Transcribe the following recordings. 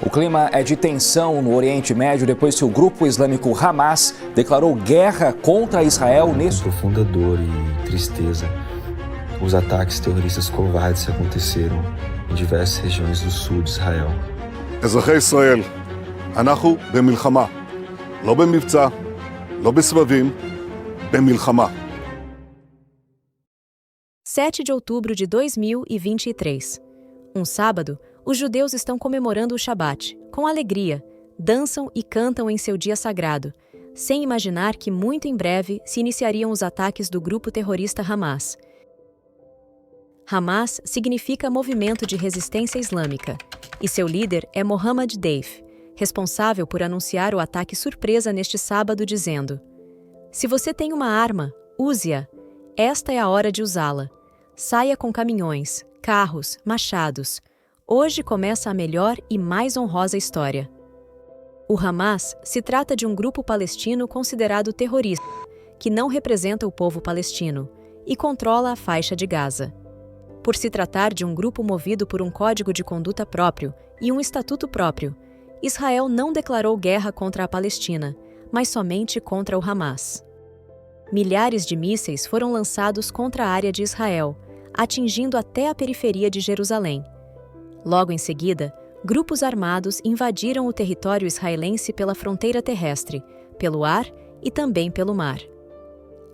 O clima é de tensão no Oriente Médio depois que o grupo islâmico Hamas declarou guerra contra Israel neste... Com profunda dor e tristeza, os ataques terroristas covardes que aconteceram em diversas regiões do sul de Israel. אזרחי ישראל, אנחנו במלחמה, לא במבצע, לא בסבבים, במלחמה. 7 de outubro de 2023. Um sábado, os judeus estão comemorando o Shabat, com alegria, dançam e cantam em seu dia sagrado, sem imaginar que muito em breve se iniciariam os ataques do grupo terrorista Hamas. Hamas significa Movimento de Resistência Islâmica, e seu líder é Mohammed Deif, responsável por anunciar o ataque surpresa neste sábado dizendo: "Se você tem uma arma, use-a. Esta é a hora de usá-la. Saia com caminhões, carros, machados. Hoje começa a melhor e mais honrosa história." O Hamas se trata de um grupo palestino considerado terrorista, que não representa o povo palestino, e controla a faixa de Gaza. Por se tratar de um grupo movido por um código de conduta próprio e um estatuto próprio, Israel não declarou guerra contra a Palestina, mas somente contra o Hamas. Milhares de mísseis foram lançados contra a área de Israel, atingindo até a periferia de Jerusalém. Logo em seguida, grupos armados invadiram o território israelense pela fronteira terrestre, pelo ar e também pelo mar.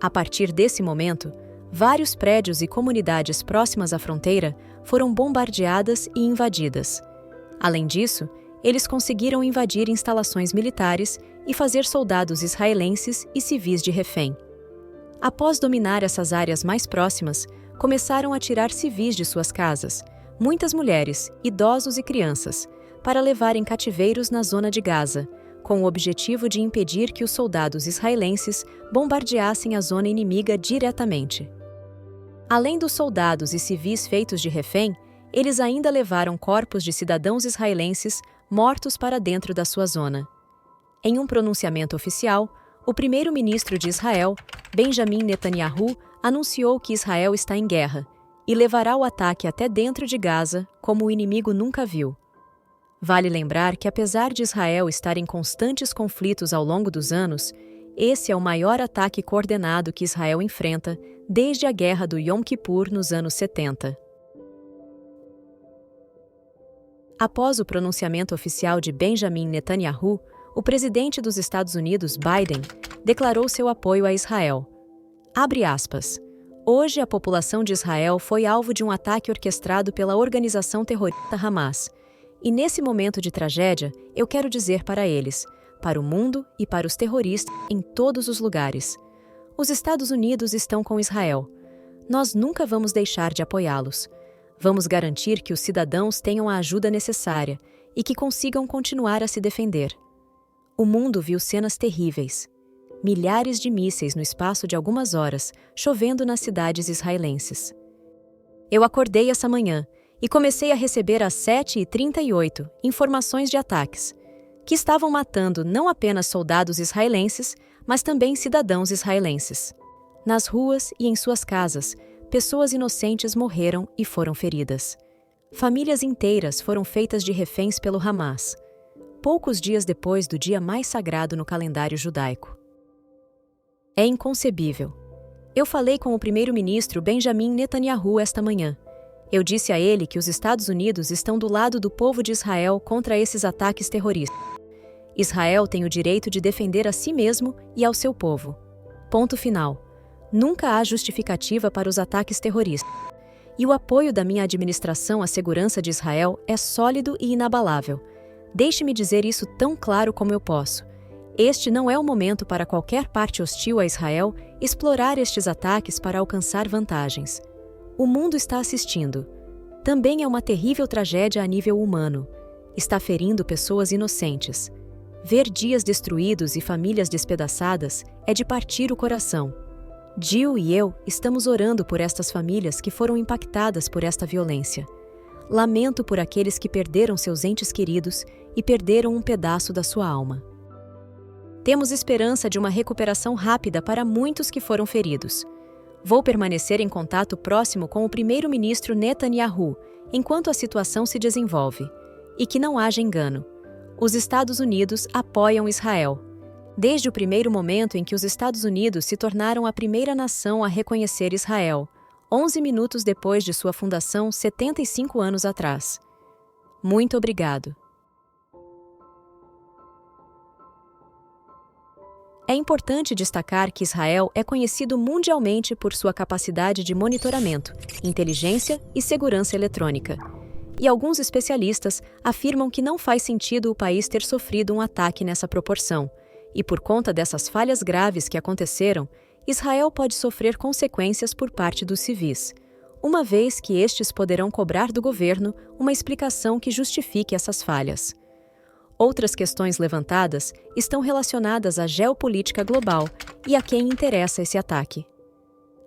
A partir desse momento, vários prédios e comunidades próximas à fronteira foram bombardeadas e invadidas. Além disso, eles conseguiram invadir instalações militares e fazer soldados israelenses e civis de refém. Após dominar essas áreas mais próximas, começaram a tirar civis de suas casas, muitas mulheres, idosos e crianças, para levar em cativeiros na zona de Gaza, com o objetivo de impedir que os soldados israelenses bombardeassem a zona inimiga diretamente. Além dos soldados e civis feitos de refém, eles ainda levaram corpos de cidadãos israelenses mortos para dentro da sua zona. Em um pronunciamento oficial, o primeiro-ministro de Israel, Benjamin Netanyahu, anunciou que Israel está em guerra e levará o ataque até dentro de Gaza como o inimigo nunca viu. Vale lembrar que, apesar de Israel estar em constantes conflitos ao longo dos anos, esse é o maior ataque coordenado que Israel enfrenta desde a Guerra do Yom Kippur nos anos 70. Após o pronunciamento oficial de Benjamin Netanyahu, o presidente dos Estados Unidos, Biden, declarou seu apoio a Israel. Abre aspas. Hoje a população de Israel foi alvo de um ataque orquestrado pela organização terrorista Hamas. E nesse momento de tragédia, eu quero dizer para eles, para o mundo e para os terroristas em todos os lugares: os Estados Unidos estão com Israel. Nós nunca vamos deixar de apoiá-los. Vamos garantir que os cidadãos tenham a ajuda necessária e que consigam continuar a se defender. O mundo viu cenas terríveis. Milhares de mísseis no espaço de algumas horas, chovendo nas cidades israelenses. Eu acordei essa manhã e comecei a receber às 7h38 informações de ataques, que estavam matando não apenas soldados israelenses, mas também cidadãos israelenses. Nas ruas e em suas casas, pessoas inocentes morreram e foram feridas. Famílias inteiras foram feitas de reféns pelo Hamas, poucos dias depois do dia mais sagrado no calendário judaico. É inconcebível. Eu falei com o primeiro-ministro Benjamin Netanyahu esta manhã. Eu disse a ele que os Estados Unidos estão do lado do povo de Israel contra esses ataques terroristas. Israel tem o direito de defender a si mesmo e ao seu povo. Ponto final. Nunca há justificativa para os ataques terroristas. E o apoio da minha administração à segurança de Israel é sólido e inabalável. Deixe-me dizer isso tão claro como eu posso. Este não é o momento para qualquer parte hostil a Israel explorar estes ataques para alcançar vantagens. O mundo está assistindo. Também é uma terrível tragédia a nível humano. Está ferindo pessoas inocentes. Ver dias destruídos e famílias despedaçadas é de partir o coração. Jill e eu estamos orando por estas famílias que foram impactadas por esta violência. Lamento por aqueles que perderam seus entes queridos e perderam um pedaço da sua alma. Temos esperança de uma recuperação rápida para muitos que foram feridos. Vou permanecer em contato próximo com o primeiro-ministro Netanyahu enquanto a situação se desenvolve. E que não haja engano. Os Estados Unidos apoiam Israel. Desde o primeiro momento em que os Estados Unidos se tornaram a primeira nação a reconhecer Israel, 11 minutos depois de sua fundação, 75 anos atrás. Muito obrigado. É importante destacar que Israel é conhecido mundialmente por sua capacidade de monitoramento, inteligência e segurança eletrônica. E alguns especialistas afirmam que não faz sentido o país ter sofrido um ataque nessa proporção. E por conta dessas falhas graves que aconteceram, Israel pode sofrer consequências por parte dos civis, uma vez que estes poderão cobrar do governo uma explicação que justifique essas falhas. Outras questões levantadas estão relacionadas à geopolítica global e a quem interessa esse ataque.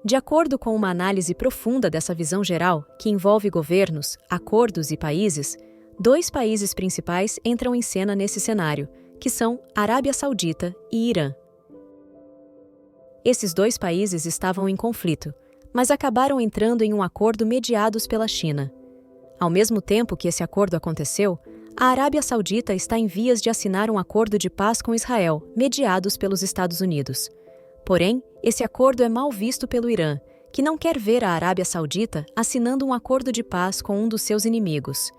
De acordo com uma análise profunda dessa visão geral, que envolve governos, acordos e países, 2 países principais entram em cena nesse cenário, que são Arábia Saudita e Irã. Esses 2 países estavam em conflito, mas acabaram entrando em um acordo mediados pela China. Ao mesmo tempo que esse acordo aconteceu, a Arábia Saudita está em vias de assinar um acordo de paz com Israel, mediados pelos Estados Unidos. Porém, esse acordo é mal visto pelo Irã, que não quer ver a Arábia Saudita assinando um acordo de paz com um dos seus inimigos.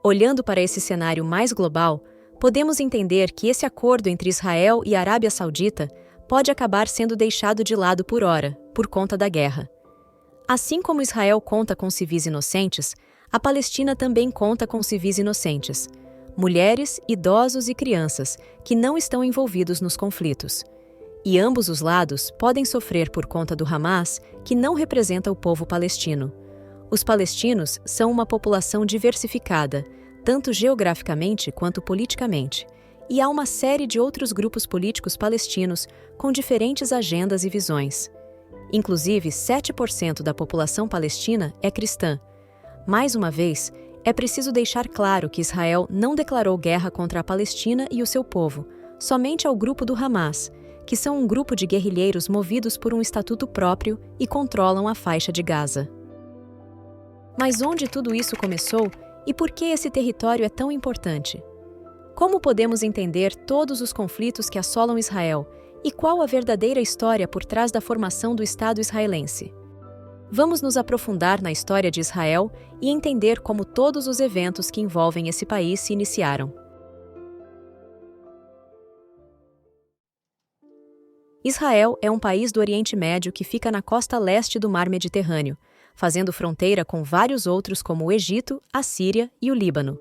Olhando para esse cenário mais global, podemos entender que esse acordo entre Israel e a Arábia Saudita pode acabar sendo deixado de lado por hora, por conta da guerra. Assim como Israel conta com civis inocentes, a Palestina também conta com civis inocentes, mulheres, idosos e crianças, que não estão envolvidos nos conflitos. E ambos os lados podem sofrer por conta do Hamas, que não representa o povo palestino. Os palestinos são uma população diversificada, tanto geograficamente quanto politicamente, e há uma série de outros grupos políticos palestinos com diferentes agendas e visões. Inclusive, 7% da população palestina é cristã. Mais uma vez, é preciso deixar claro que Israel não declarou guerra contra a Palestina e o seu povo, somente ao grupo do Hamas, que são um grupo de guerrilheiros movidos por um estatuto próprio e controlam a faixa de Gaza. Mas onde tudo isso começou e por que esse território é tão importante? Como podemos entender todos os conflitos que assolam Israel e qual a verdadeira história por trás da formação do Estado israelense? Vamos nos aprofundar na história de Israel e entender como todos os eventos que envolvem esse país se iniciaram. Israel é um país do Oriente Médio que fica na costa leste do Mar Mediterrâneo, fazendo fronteira com vários outros como o Egito, a Síria e o Líbano.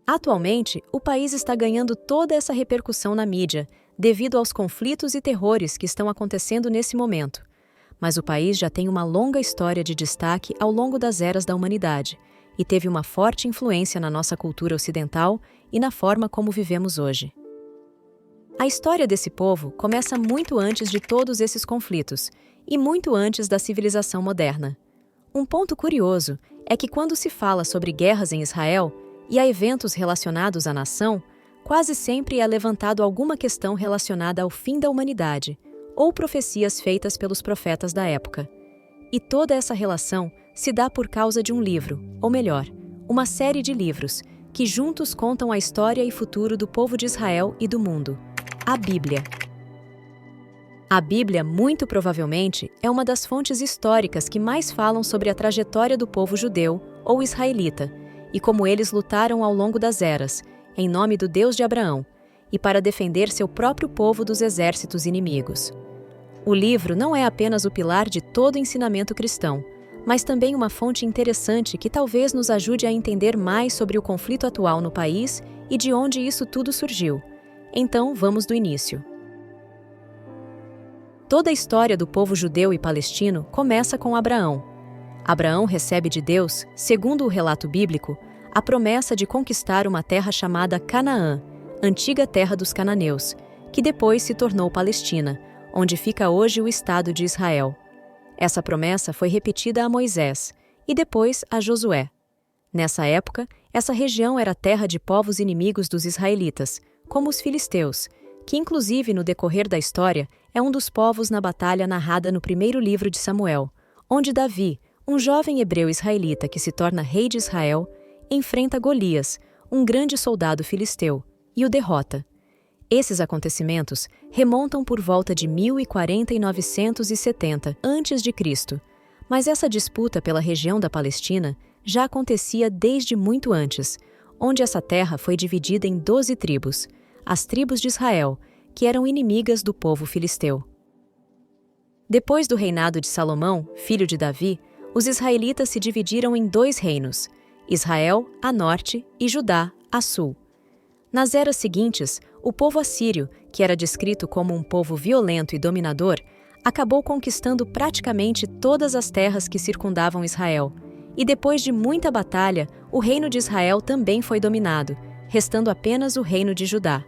Atualmente, o país está ganhando toda essa repercussão na mídia, devido aos conflitos e terrores que estão acontecendo nesse momento. Mas o país já tem uma longa história de destaque ao longo das eras da humanidade e teve uma forte influência na nossa cultura ocidental e na forma como vivemos hoje. A história desse povo começa muito antes de todos esses conflitos e muito antes da civilização moderna. Um ponto curioso é que quando se fala sobre guerras em Israel e a eventos relacionados à nação, quase sempre é levantado alguma questão relacionada ao fim da humanidade ou profecias feitas pelos profetas da época. E toda essa relação se dá por causa de um livro, ou melhor, uma série de livros, que juntos contam a história e futuro do povo de Israel e do mundo: a Bíblia. A Bíblia, muito provavelmente, é uma das fontes históricas que mais falam sobre a trajetória do povo judeu, ou israelita, e como eles lutaram ao longo das eras, em nome do Deus de Abraão, e para defender seu próprio povo dos exércitos inimigos. O livro não é apenas o pilar de todo o ensinamento cristão, mas também uma fonte interessante que talvez nos ajude a entender mais sobre o conflito atual no país e de onde isso tudo surgiu. Então, vamos do início. Toda a história do povo judeu e palestino começa com Abraão. Abraão recebe de Deus, segundo o relato bíblico, a promessa de conquistar uma terra chamada Canaã, antiga terra dos cananeus, que depois se tornou Palestina, onde fica hoje o Estado de Israel. Essa promessa foi repetida a Moisés e depois a Josué. Nessa época, essa região era terra de povos inimigos dos israelitas, como os filisteus, que inclusive no decorrer da história é um dos povos na batalha narrada no primeiro livro de Samuel, onde Davi, um jovem hebreu israelita que se torna rei de Israel, enfrenta Golias, um grande soldado filisteu, e o derrota. Esses acontecimentos remontam por volta de 1040 e 970 a.C., mas essa disputa pela região da Palestina já acontecia desde muito antes, onde essa terra foi dividida em 12 tribos, as tribos de Israel, que eram inimigas do povo filisteu. Depois do reinado de Salomão, filho de Davi, os israelitas se dividiram em 2 reinos, Israel, a norte, e Judá, a sul. Nas eras seguintes, o povo assírio, que era descrito como um povo violento e dominador, acabou conquistando praticamente todas as terras que circundavam Israel, e depois de muita batalha, o reino de Israel também foi dominado, restando apenas o reino de Judá.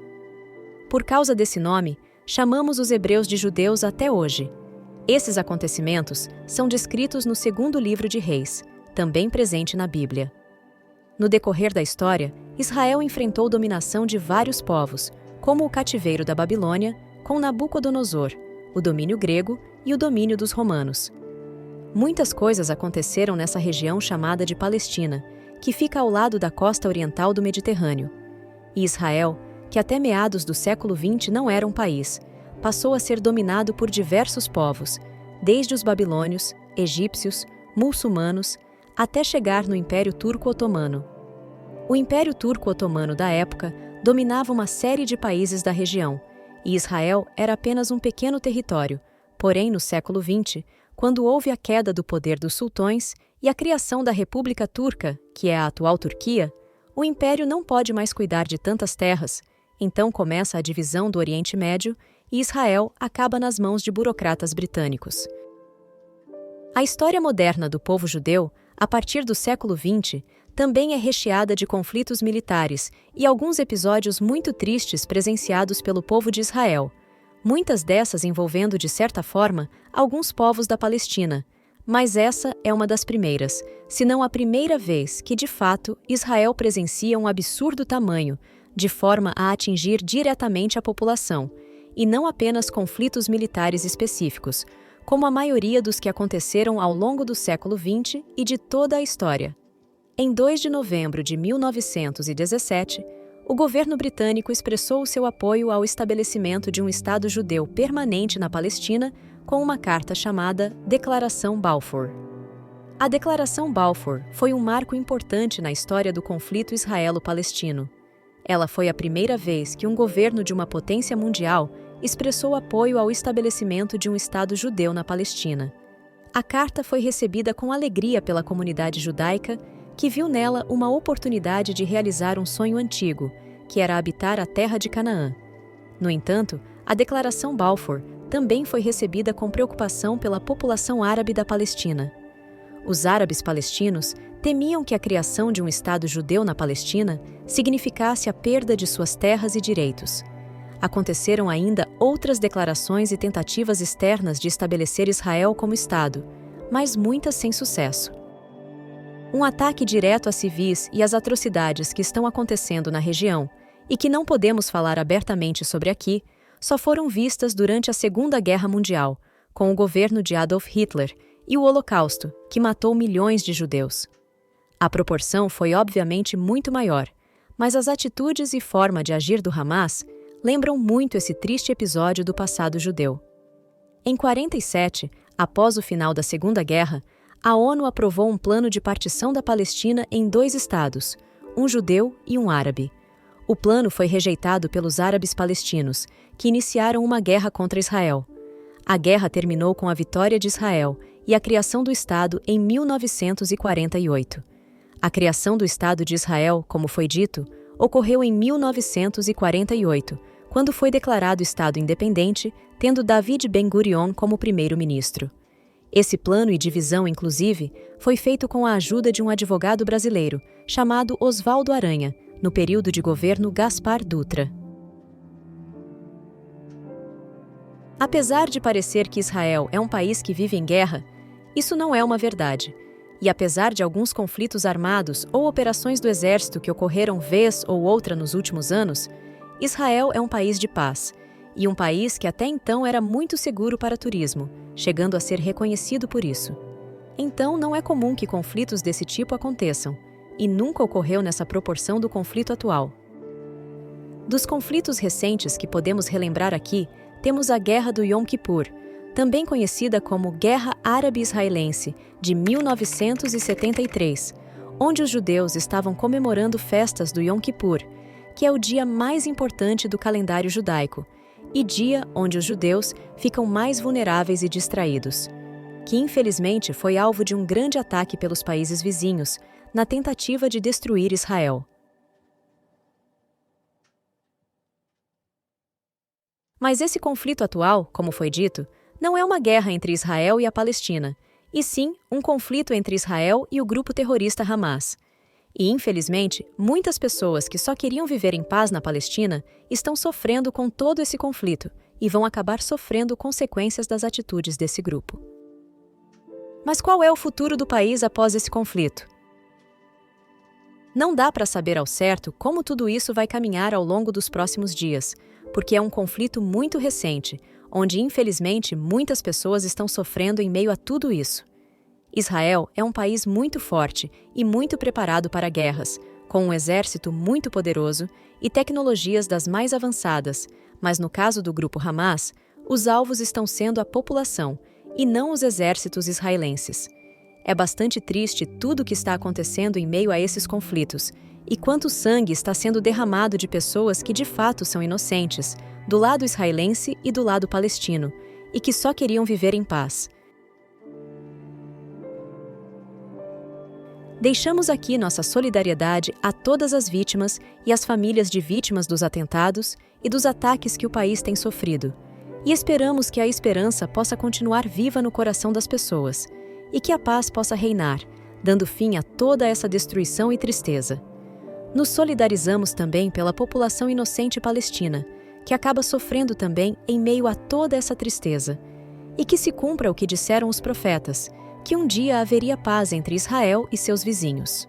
Por causa desse nome, chamamos os hebreus de judeus até hoje. Esses acontecimentos são descritos no 2º livro de Reis, também presente na Bíblia. No decorrer da história, Israel enfrentou dominação de vários povos, como o cativeiro da Babilônia, com Nabucodonosor, o domínio grego e o domínio dos romanos. Muitas coisas aconteceram nessa região chamada de Palestina, que fica ao lado da costa oriental do Mediterrâneo. E Israel, que até meados do século XX não era um país, passou a ser dominado por diversos povos, desde os babilônios, egípcios, muçulmanos, até chegar no Império Turco-Otomano. O Império Turco-Otomano da época dominava uma série de países da região, e Israel era apenas um pequeno território, porém no século XX, quando houve a queda do poder dos sultões e a criação da República Turca, que é a atual Turquia, o Império não pode mais cuidar de tantas terras, então começa a divisão do Oriente Médio e Israel acaba nas mãos de burocratas britânicos. A história moderna do povo judeu, a partir do século XX, também é recheada de conflitos militares e alguns episódios muito tristes presenciados pelo povo de Israel, muitas dessas envolvendo, de certa forma, alguns povos da Palestina, mas essa é uma das primeiras, se não a primeira vez que, de fato, Israel presencia um absurdo tamanho, de forma a atingir diretamente a população, e não apenas conflitos militares específicos, como a maioria dos que aconteceram ao longo do século XX e de toda a história. Em 2 de novembro de 1917, o governo britânico expressou o seu apoio ao estabelecimento de um Estado judeu permanente na Palestina com uma carta chamada Declaração Balfour. A Declaração Balfour foi um marco importante na história do conflito israelo-palestino. Ela foi a primeira vez que um governo de uma potência mundial expressou apoio ao estabelecimento de um Estado judeu na Palestina. A carta foi recebida com alegria pela comunidade judaica, que viu nela uma oportunidade de realizar um sonho antigo, que era habitar a terra de Canaã. No entanto, a Declaração Balfour também foi recebida com preocupação pela população árabe da Palestina. Os árabes palestinos temiam que a criação de um Estado judeu na Palestina significasse a perda de suas terras e direitos. Aconteceram ainda outras declarações e tentativas externas de estabelecer Israel como Estado, mas muitas sem sucesso. Um ataque direto a civis e as atrocidades que estão acontecendo na região, e que não podemos falar abertamente sobre aqui, só foram vistas durante a Segunda Guerra Mundial, com o governo de Adolf Hitler e o Holocausto, que matou milhões de judeus. A proporção foi obviamente muito maior, mas as atitudes e forma de agir do Hamas lembram muito esse triste episódio do passado judeu. Em 1947, após o final da Segunda Guerra, a ONU aprovou um plano de partição da Palestina em 2 estados, um judeu e um árabe. O plano foi rejeitado pelos árabes palestinos, que iniciaram uma guerra contra Israel. A guerra terminou com a vitória de Israel e a criação do Estado em 1948. A criação do Estado de Israel, como foi dito, ocorreu em 1948, quando foi declarado Estado independente, tendo David Ben-Gurion como primeiro-ministro. Esse plano e divisão, inclusive, foi feito com a ajuda de um advogado brasileiro, chamado Oswaldo Aranha, no período de governo Gaspar Dutra. Apesar de parecer que Israel é um país que vive em guerra, isso não é uma verdade. E apesar de alguns conflitos armados ou operações do exército que ocorreram vez ou outra nos últimos anos, Israel é um país de paz, e um país que até então era muito seguro para turismo, chegando a ser reconhecido por isso. Então não é comum que conflitos desse tipo aconteçam, e nunca ocorreu nessa proporção do conflito atual. Dos conflitos recentes que podemos relembrar aqui, temos a Guerra do Yom Kippur, também conhecida como Guerra Árabe-Israelense, de 1973, onde os judeus estavam comemorando festas do Yom Kippur, que é o dia mais importante do calendário judaico, e dia onde os judeus ficam mais vulneráveis e distraídos, que infelizmente foi alvo de um grande ataque pelos países vizinhos, na tentativa de destruir Israel. Mas esse conflito atual, como foi dito, não é uma guerra entre Israel e a Palestina, e sim um conflito entre Israel e o grupo terrorista Hamas. E, infelizmente, muitas pessoas que só queriam viver em paz na Palestina estão sofrendo com todo esse conflito e vão acabar sofrendo consequências das atitudes desse grupo. Mas qual é o futuro do país após esse conflito? Não dá para saber ao certo como tudo isso vai caminhar ao longo dos próximos dias, porque é um conflito muito recente, onde, infelizmente, muitas pessoas estão sofrendo em meio a tudo isso. Israel é um país muito forte e muito preparado para guerras, com um exército muito poderoso e tecnologias das mais avançadas, mas no caso do grupo Hamas, os alvos estão sendo a população e não os exércitos israelenses. É bastante triste tudo o que está acontecendo em meio a esses conflitos e quanto sangue está sendo derramado de pessoas que de fato são inocentes, do lado israelense e do lado palestino, e que só queriam viver em paz. Deixamos aqui nossa solidariedade a todas as vítimas e às famílias de vítimas dos atentados e dos ataques que o país tem sofrido, e esperamos que a esperança possa continuar viva no coração das pessoas, e que a paz possa reinar, dando fim a toda essa destruição e tristeza. Nos solidarizamos também pela população inocente palestina, que acaba sofrendo também em meio a toda essa tristeza, e que se cumpra o que disseram os profetas, que um dia haveria paz entre Israel e seus vizinhos.